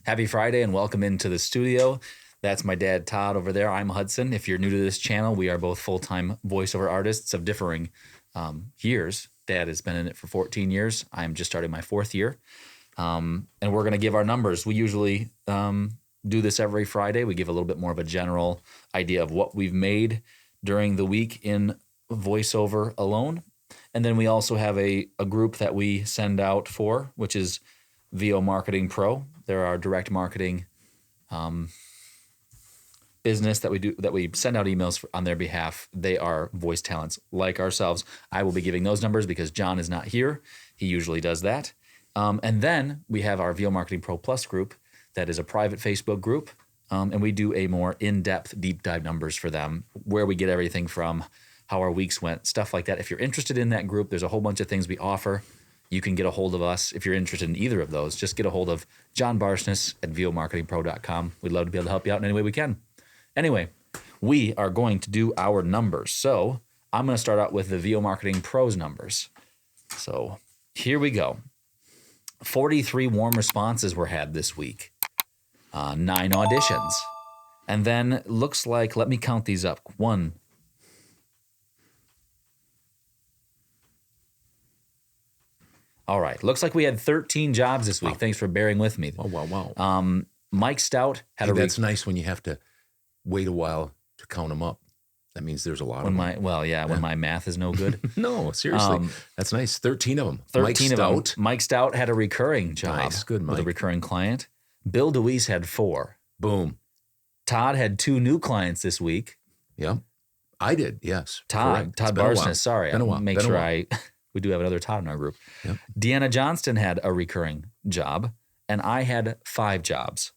Happy Friday and welcome into the studio. That's my dad, Todd, over there. I'm Hudson. If you're new to this channel, we are both full-time voiceover artists of differing years. Dad has been in it for 14 years. I'm just starting my 4th year. And we're going to give our numbers. We usually do this every Friday. We give a little bit more of a general idea of what we've made during the week in voiceover alone. And then we also have a group that we send out for, which is VO Marketing Pro. They're our direct marketing business that we send out emails on their behalf. They are voice talents like ourselves. I will be giving those numbers because John is not here. He usually does that. And then we have our VO Marketing Pro Plus group that is a private Facebook group. And we do a more in-depth, deep dive numbers for them, where we get everything from, how our weeks went, stuff like that. If you're interested in that group, there's a whole bunch of things we offer. You can get a hold of us. If you're interested in either of those, just get a hold of John Barsness at vomarketingpro.com. We'd love to be able to help you out in any way we can. Anyway, we are going to do our numbers. So I'm going to start out with the VO Marketing Pro's numbers. So here we go. 43 warm responses were had this week. 9 auditions. And then looks like, let me count these up. 1, all right. Looks like we had 13 jobs this week. Wow. Thanks for bearing with me. Oh, wow. Mike Stout had That's nice when you have to wait a while to count them up. That means there's a lot of them. When my math is no good. No, seriously. That's nice. 13 of them. 13 of them. Mike Stout had a recurring job. Nice. Good, Mike. With a recurring client. Bill DeWeese had 4. Boom. Todd had 2 new clients this week. Yep. I did, yes. Todd Barsness. Sorry. Been a while. Make sure we do have another Todd in our group. Yep. Deanna Johnston had a recurring job, and I had 5 jobs.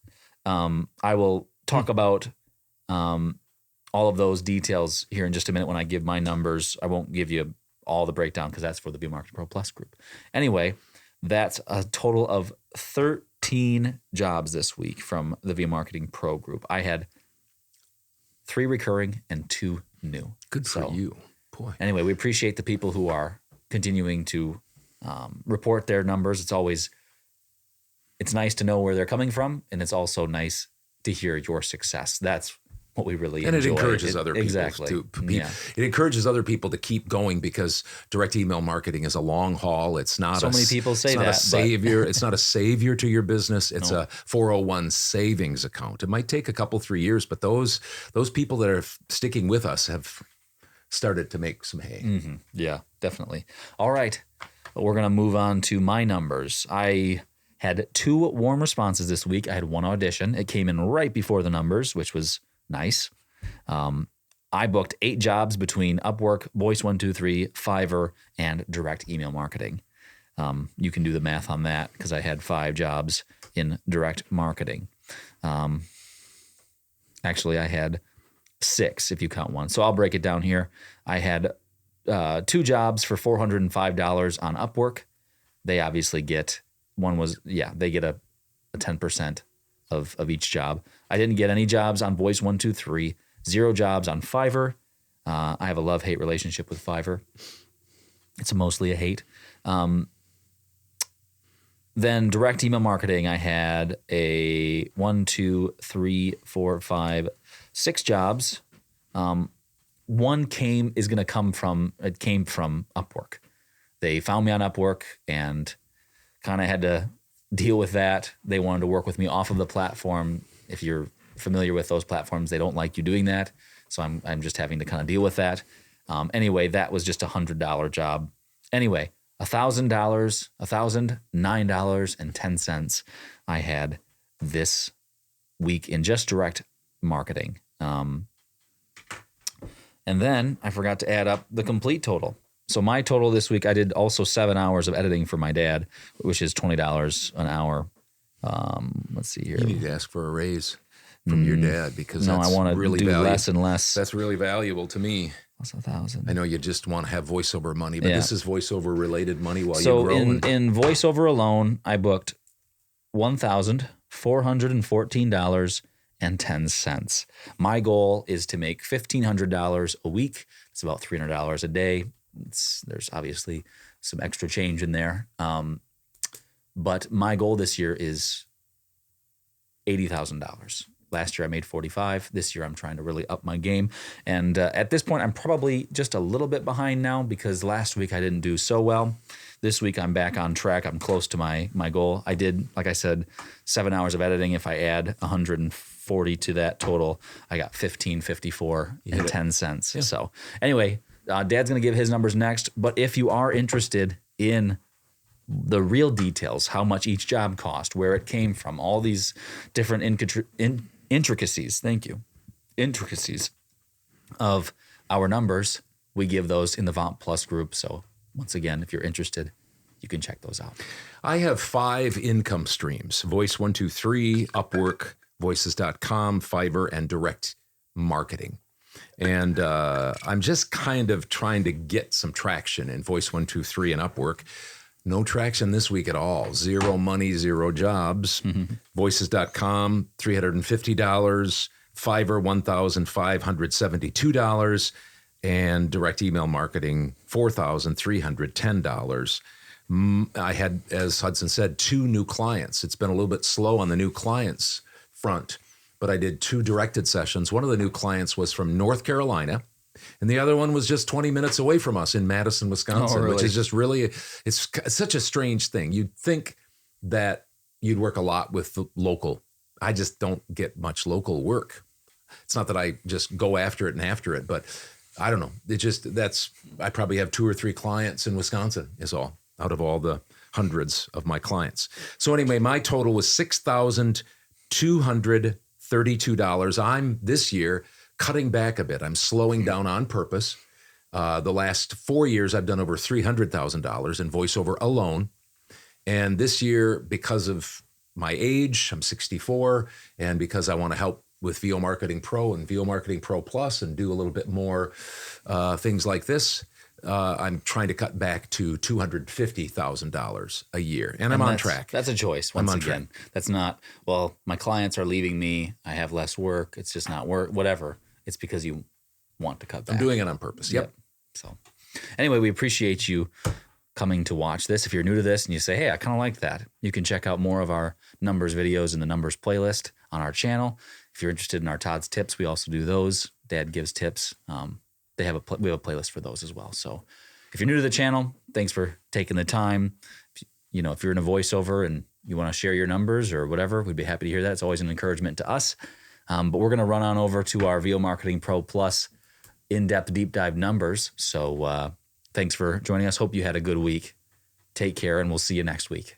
I will talk about all of those details here in just a minute when I give my numbers. I won't give you all the breakdown because that's for the VO Marketing Pro Plus group. Anyway, that's a total of 13 jobs this week from the VO Marketing Pro group. I had 3 recurring and 2 new. Good for you. Boy. Anyway, we appreciate the people who are continuing to report their numbers. It's nice to know where they're coming from, and it's also nice to hear your success. That's what we really enjoy. And it encourages other people exactly. It encourages other people to keep going because direct email marketing is a long haul. It's not many people say that. Not a savior. It's not a savior to your business. It's a 401 savings account. It might take a couple, 3 years, but those people that are sticking with us have started to make some hay. Mm-hmm. Yeah, definitely. All right. We're going to move on to my numbers. I had 2 warm responses this week. I had 1 audition. It came in right before the numbers, which was nice. I booked 8 jobs between Upwork, Voice123, Fiverr, and direct email marketing. You can do the math on that because I had 5 jobs in direct marketing. Actually, I had 6 if you count 1. So I'll break it down here. I had 2 jobs for $405 on Upwork. They obviously get, they get a 10% of each job. I didn't get any jobs on Voice123, 0 jobs on Fiverr. I have a love-hate relationship with Fiverr. It's mostly a hate. Then direct email marketing, I had a 6 jobs. One came from Upwork. They found me on Upwork and kind of had to deal with that. They wanted to work with me off of the platform. If you're familiar with those platforms, they don't like you doing that. So I'm just having to kind of deal with that. Anyway, that was just $100 job. Anyway, $1,000, $1,009.10 I had this week in just direct marketing. And then I forgot to add up the complete total. So my total this week, I did also 7 hours of editing for my dad, which is $20 an hour. Let's see here. You need to ask for a raise from your dad because I want to really do less and less. That's really valuable to me. What's 1,000? I know you just want to have voiceover money, but this is voiceover related money while you grow. So in voiceover alone, I booked $1,414.10. My goal is to make $1,500 a week. It's about $300 a day. There's obviously some extra change in there. But my goal this year is $80,000. Last year I made 45. This year I'm trying to really up my game. And at this point, I'm probably just a little bit behind now because last week I didn't do so well. This week I'm back on track. I'm close to my goal. I did, like I said, 7 hours of editing. If I add 140 to that total, I got $15.54 and 10 cents. Yeah. So anyway, Dad's going to give his numbers next. But if you are interested in the real details, how much each job cost, where it came from, all these different intricacies, thank you, intricacies of our numbers, we give those in the VOMP Plus group. So once again, if you're interested, you can check those out. I have 5 income streams: Voice123, Upwork, Voices.com, Fiverr, and direct marketing. And I'm just kind of trying to get some traction in Voice123 and Upwork. No traction this week at all. 0 money, 0 jobs. Mm-hmm. Voices.com, $350. Fiverr, $1,572. And direct email marketing, $4,310. I had, as Hudson said, 2 new clients. It's been a little bit slow on the new clients front, but I did 2 directed sessions. One of the new clients was from North Carolina, and the other one was just 20 minutes away from us in Madison, Wisconsin, which is just really, it's such a strange thing. You'd think that you'd work a lot with the local. I just don't get much local work. It's not that I just go after it, but I don't know. It just, I probably have 2 or 3 clients in Wisconsin is all, out of all the hundreds of my clients. So anyway, my total was $6,232. I'm this year cutting back a bit. I'm slowing down on purpose. The last 4 years, I've done over $300,000 in voiceover alone. And this year, because of my age, I'm 64, and because I want to help with VO Marketing Pro and VO Marketing Pro Plus and do a little bit more things like this, I'm trying to cut back to $250,000 a year. And I'm on track. That's a choice, once again. That's not, well, my clients are leaving me, I have less work, it's just not work, whatever. It's because you want to cut back. I'm doing it on purpose. Yep. So anyway, we appreciate you coming to watch this. If you're new to this and you say, hey, I kind of like that, you can check out more of our numbers videos in the numbers playlist on our channel. If you're interested in our Todd's tips, we also do those. Dad gives tips. We have a playlist for those as well. So if you're new to the channel, thanks for taking the time. If you're in a voiceover and you want to share your numbers or whatever, we'd be happy to hear that. It's always an encouragement to us. But we're going to run on over to our VO Marketing Pro Plus in-depth deep dive numbers. So thanks for joining us. Hope you had a good week. Take care, and we'll see you next week.